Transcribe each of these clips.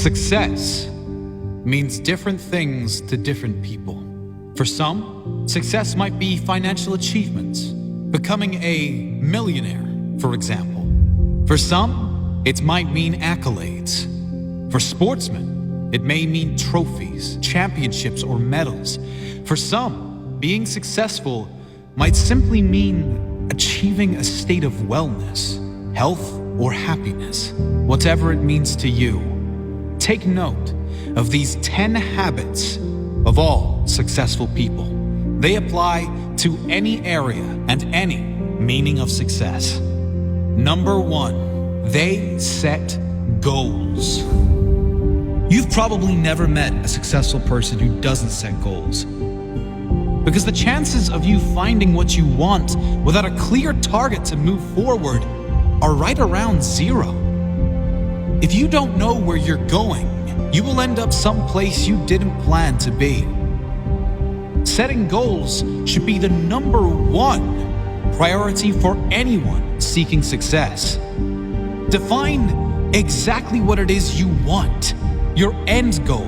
Success means different things to different people. For some, success might be financial achievements, becoming a millionaire, for example. For some, it might mean accolades. For sportsmen, it may mean trophies, championships, or medals. For some, being successful might simply mean achieving a state of wellness, health, or happiness. Whatever it means to you, take note of these 10 habits of all successful people. They apply to any area and any meaning of success. Number 1, they set goals. You've probably never met a successful person who doesn't set goals, because the chances of you finding what you want without a clear target to move forward are right around 0. If you don't know where you're going, you will end up someplace you didn't plan to be. Setting goals should be the number 1 priority for anyone seeking success. Define exactly what it is you want, your end goal.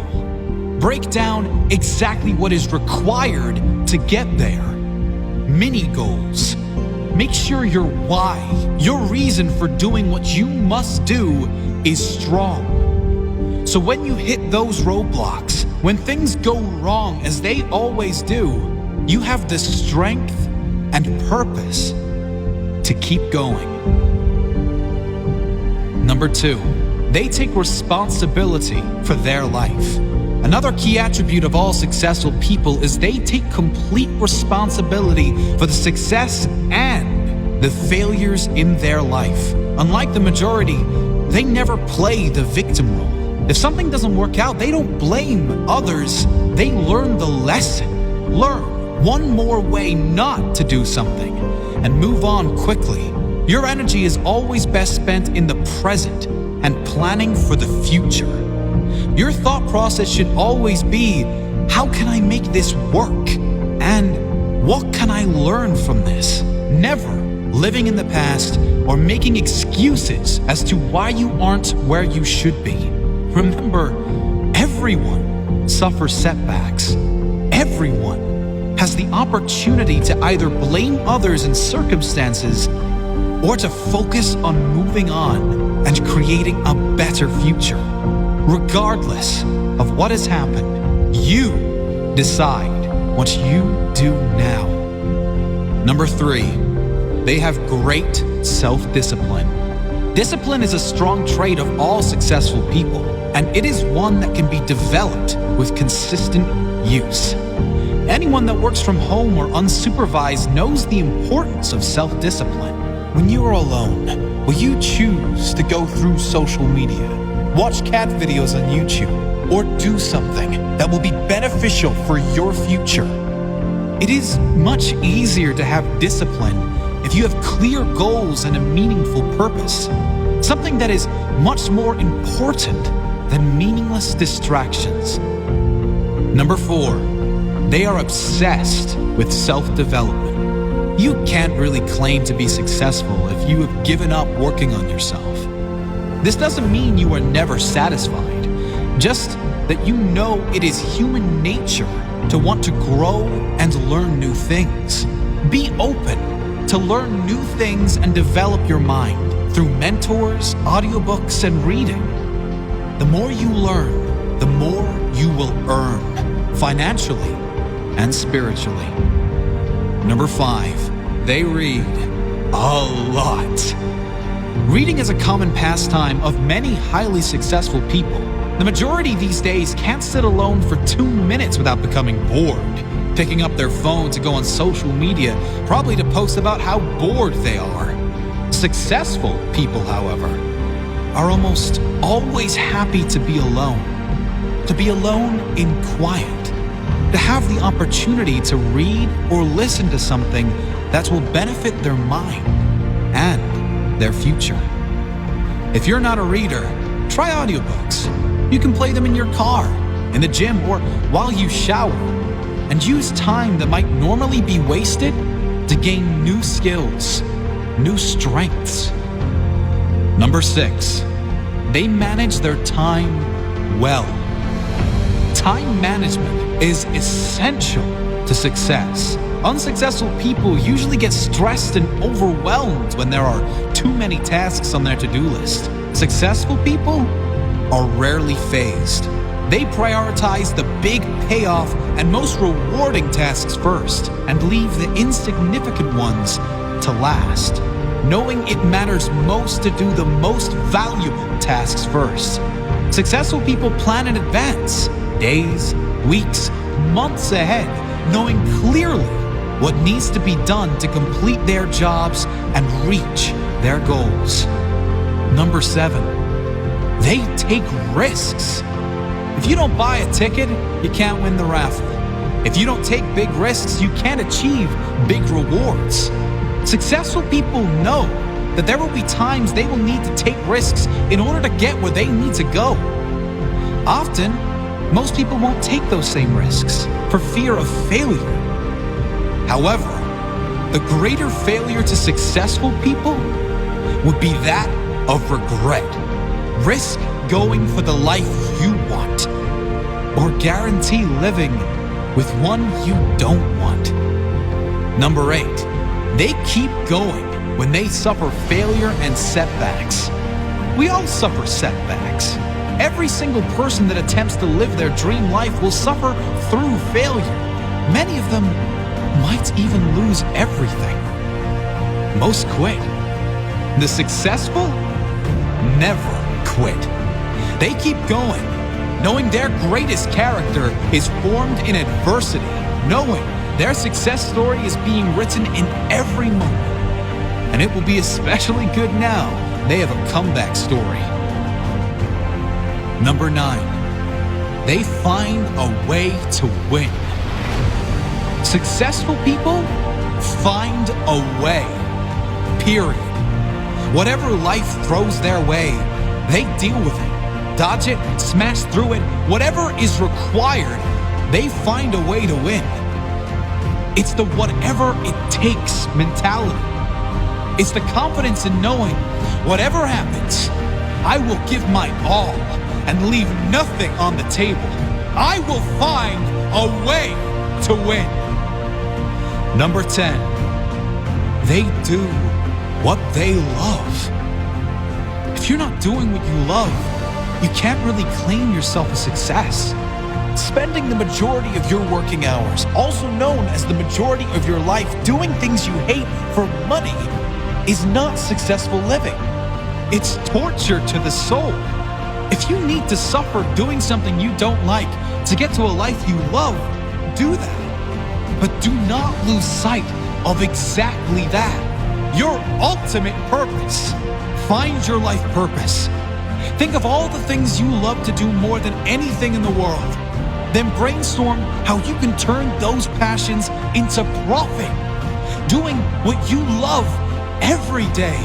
Break down exactly what is required to get there. Mini goals. Make sure your why, your reason for doing what you must do, is strong. So when you hit those roadblocks, when things go wrong as they always do, you have the strength and purpose to keep going. Number 2, they take responsibility for their life. Another key attribute of all successful people is they take complete responsibility for the success and the failures in their life. Unlike the majority, they never play the victim role. If something doesn't work out, they don't blame others. They learn the lesson. Learn one more way not to do something and move on quickly. Your energy is always best spent in the present and planning for the future. Your thought process should always be, how can I make this work? And what can I learn from this? Never living in the past or making excuses as to why you aren't where you should be. Remember, everyone suffers setbacks. Everyone has the opportunity to either blame others and circumstances or to focus on moving on and creating a better future. Regardless of what has happened, you decide what you do now. Number 3, they have great self-discipline. Discipline is a strong trait of all successful people, and it is one that can be developed with consistent use. Anyone that works from home or unsupervised knows the importance of self-discipline. When you are alone, will you choose to go through social media, watch cat videos on YouTube, or do something that will be beneficial for your future? It is much easier to have discipline if you have clear goals and a meaningful purpose, something that is much more important than meaningless distractions. Number 4, they are obsessed with self-development. You can't really claim to be successful if you have given up working on yourself. This doesn't mean you are never satisfied, just that you know it is human nature to want to grow and learn new things. Be open to learn new things and develop your mind through mentors, audiobooks, and reading. The more you learn, the more you will earn, financially and spiritually. Number 5, they read a lot. Reading is a common pastime of many highly successful people. The majority these days can't sit alone for 2 minutes without becoming bored, picking up their phone to go on social media, probably to post about how bored they are. Successful people, however, are almost always happy to be alone in quiet, to have the opportunity to read or listen to something that will benefit their mind and their future. If you're not a reader, try audiobooks. You can play them in your car, in the gym, or while you shower, and use time that might normally be wasted to gain new skills, new strengths. Number 6, they manage their time well. Time management is essential to success. Unsuccessful people usually get stressed and overwhelmed when there are too many tasks on their to-do list. Successful people are rarely phased. They prioritize the big payoff and most rewarding tasks first and leave the insignificant ones to last, knowing it matters most to do the most valuable tasks first. Successful people plan in advance, days, weeks, months ahead, knowing clearly what needs to be done to complete their jobs and reach their goals. Number 7, they take risks. If you don't buy a ticket, you can't win the raffle. If you don't take big risks, you can't achieve big rewards. Successful people know that there will be times they will need to take risks in order to get where they need to go. Often, most people won't take those same risks for fear of failure. However, the greater failure to successful people would be that of regret. Risk going for the life you want, or guarantee living with one you don't want. Number 8, they keep going when they suffer failure and setbacks. We all suffer setbacks. Every single person that attempts to live their dream life will suffer through failure. Many of them might even lose everything. Most quit. The successful never quit. They keep going, knowing their greatest character is formed in adversity, knowing their success story is being written in every moment. And it will be especially good now they have a comeback story. Number 9, they find a way to win. Successful people find a way, period. Whatever life throws their way, they deal with it, dodge it, smash through it. Whatever is required, they find a way to win. It's the whatever it takes mentality. It's the confidence in knowing whatever happens, I will give my all and leave nothing on the table. I will find a way to win. Number 10, they do what they love. If you're not doing what you love, you can't really claim yourself a success. Spending the majority of your working hours, also known as the majority of your life, doing things you hate for money is not successful living. It's torture to the soul. If you need to suffer doing something you don't like to get to a life you love, do that. But do not lose sight of exactly that. Your ultimate purpose. Find your life purpose. Think of all the things you love to do more than anything in the world. Then brainstorm how you can turn those passions into profit. Doing what you love every day.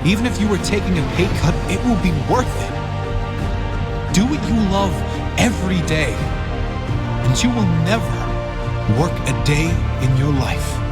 Even if you were taking a pay cut, it will be worth it. Do what you love every day, and you will never work a day in your life.